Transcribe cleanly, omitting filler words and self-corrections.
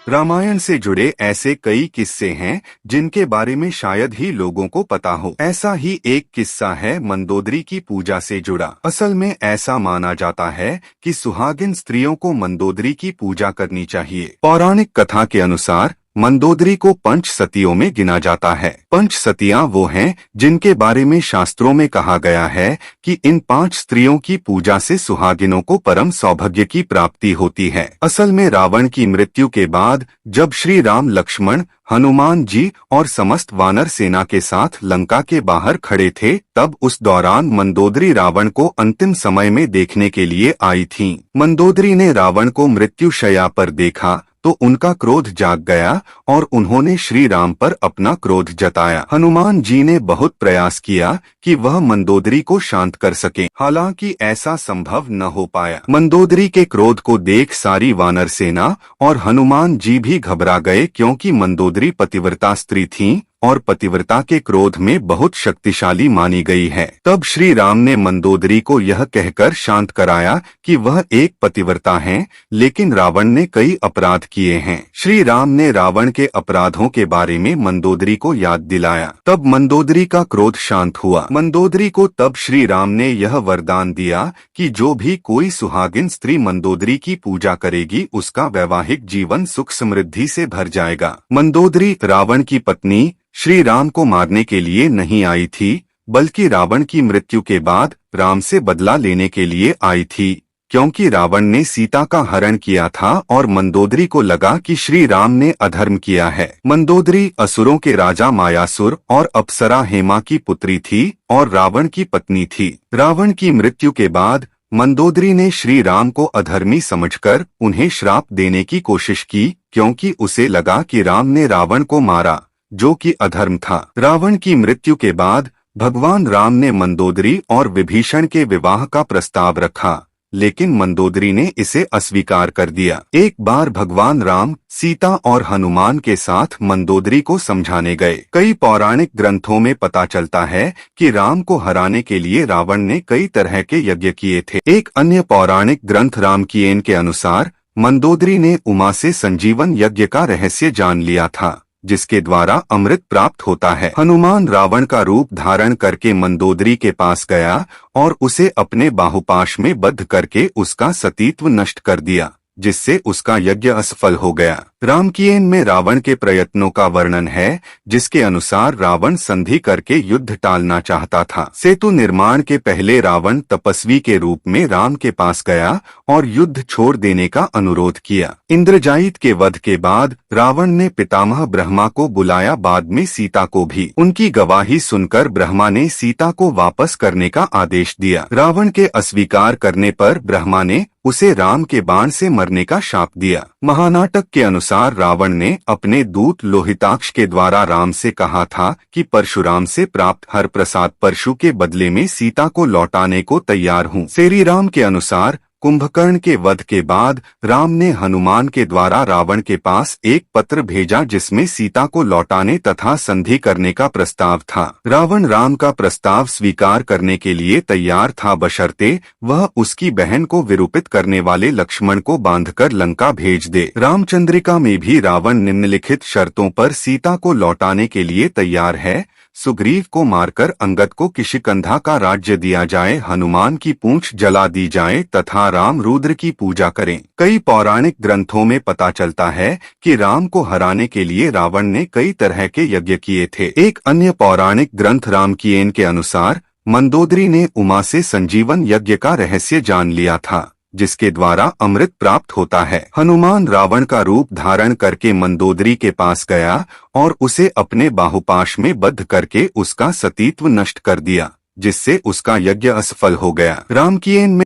रामायण से जुड़े ऐसे कई किस्से हैं जिनके बारे में शायद ही लोगों को पता हो। ऐसा ही एक किस्सा है मंदोदरी की पूजा से जुड़ा। असल में ऐसा माना जाता है कि सुहागिन स्त्रियों को मंदोदरी की पूजा करनी चाहिए। पौराणिक कथा के अनुसार मंदोदरी को पंच सतियों में गिना जाता है। पंच सतियां वो हैं जिनके बारे में शास्त्रों में कहा गया है कि इन 5 स्त्रियों की पूजा से सुहागिनों को परम सौभाग्य की प्राप्ति होती है। असल में रावण की मृत्यु के बाद जब श्री राम, लक्ष्मण, हनुमान जी और समस्त वानर सेना के साथ लंका के बाहर खड़े थे, तब उस दौरान मंदोदरी रावण को अंतिम समय में देखने के लिए आई थीं। मंदोदरी ने रावण को मृत्युशैया पर देखा तो उनका क्रोध जाग गया और उन्होंने श्री राम पर अपना क्रोध जताया। हनुमान जी ने बहुत प्रयास किया कि वह मंदोदरी को शांत कर सकें, हालांकि ऐसा संभव न हो पाया। मंदोदरी के क्रोध को देख सारी वानर सेना और हनुमान जी भी घबरा गए, क्योंकि मंदोदरी पतिव्रता स्त्री थीं और पतिव्रता के क्रोध में बहुत शक्तिशाली मानी गई है। तब श्री राम ने मंदोदरी को यह कहकर शांत कराया कि वह एक पतिव्रता हैं, लेकिन रावण ने कई अपराध किए हैं। श्री राम ने रावण के अपराधों के बारे में मंदोदरी को याद दिलाया। तब मंदोदरी का क्रोध शांत हुआ। मंदोदरी को तब श्री राम ने यह वरदान दिया कि जो भी कोई सुहागिन स्त्री मंदोदरी की पूजा करेगी, उसका वैवाहिक जीवन सुख समृद्धि से भर जाएगा। मंदोदरी रावण की पत्नी श्री राम को मारने के लिए नहीं आई थी, बल्कि रावण की मृत्यु के बाद राम से बदला लेने के लिए आई थी, क्योंकि रावण ने सीता का हरण किया था और मंदोदरी को लगा कि श्री राम ने अधर्म किया है। मंदोदरी असुरों के राजा मायासुर और अप्सरा हेमा की पुत्री थी और रावण की पत्नी थी। रावण की मृत्यु के बाद मंदोदरी ने श्री राम को अधर्मी समझकर उन्हें श्राप देने की कोशिश की, क्योंकि उसे लगा कि राम ने रावण को मारा, जो कि अधर्म था। रावण की मृत्यु के बाद भगवान राम ने मंदोदरी और विभीषण के विवाह का प्रस्ताव रखा, लेकिन मंदोदरी ने इसे अस्वीकार कर दिया। एक बार भगवान राम, सीता और हनुमान के साथ मंदोदरी को समझाने गए। कई पौराणिक ग्रंथों में पता चलता है कि राम को हराने के लिए रावण ने कई तरह के यज्ञ किए थे। एक अन्य पौराणिक ग्रंथ रामकीयन के अनुसार मंदोदरी ने उमा से संजीवन यज्ञ का रहस्य जान लिया था, जिसके द्वारा अमृत प्राप्त होता है। हनुमान रावण का रूप धारण करके मंदोदरी के पास गया और उसे अपने बाहुपाश में बद्ध करके उसका सतीत्व नष्ट कर दिया, जिससे उसका यज्ञ असफल हो गया। रामकीयन में रावण के प्रयत्नों का वर्णन है, जिसके अनुसार रावण संधि करके युद्ध टालना चाहता था। सेतु निर्माण के पहले रावण तपस्वी के रूप में राम के पास गया और युद्ध छोड़ देने का अनुरोध किया। इंद्रजाइत के वध के बाद रावण ने पितामह ब्रह्मा को बुलाया, बाद में सीता को भी। उनकी गवाही सुनकर ब्रह्मा ने सीता को वापस करने का आदेश दिया। रावण के अस्वीकार करने पर ब्रह्मा ने उसे राम के बाण से मरने का शाप दिया। महानाटक के अनुसार रावण ने अपने दूत लोहिताक्ष के द्वारा राम से कहा था कि परशुराम से प्राप्त हर प्रसाद परशु के बदले में सीता को लौटाने को तैयार हूँ। श्री राम के अनुसार कुंभकर्ण के वध के बाद राम ने हनुमान के द्वारा रावण के पास एक पत्र भेजा, जिसमें सीता को लौटाने तथा संधि करने का प्रस्ताव था। रावण राम का प्रस्ताव स्वीकार करने के लिए तैयार था, बशर्ते वह उसकी बहन को विरूपित करने वाले लक्ष्मण को बांधकर लंका भेज दे। रामचंद्रिका में भी रावण निम्नलिखित शर्तों पर सीता को लौटाने के लिए तैयार है: सुग्रीव को मारकर अंगद को किशिकंधा का राज्य दिया जाए, हनुमान की पूंछ जला दी जाए तथा राम रुद्र की पूजा करें। कई पौराणिक ग्रंथों में पता चलता है कि राम को हराने के लिए रावण ने कई तरह के यज्ञ किए थे। एक अन्य पौराणिक ग्रंथ रामकीयन के अनुसार मंदोदरी ने उमा से संजीवन यज्ञ का रहस्य जान लिया था, जिसके द्वारा अमृत प्राप्त होता है। हनुमान रावण का रूप धारण करके मंदोदरी के पास गया और उसे अपने बाहुपाश में बद्ध करके उसका सतीत्व नष्ट कर दिया, जिससे उसका यज्ञ असफल हो गया। रामकीयन में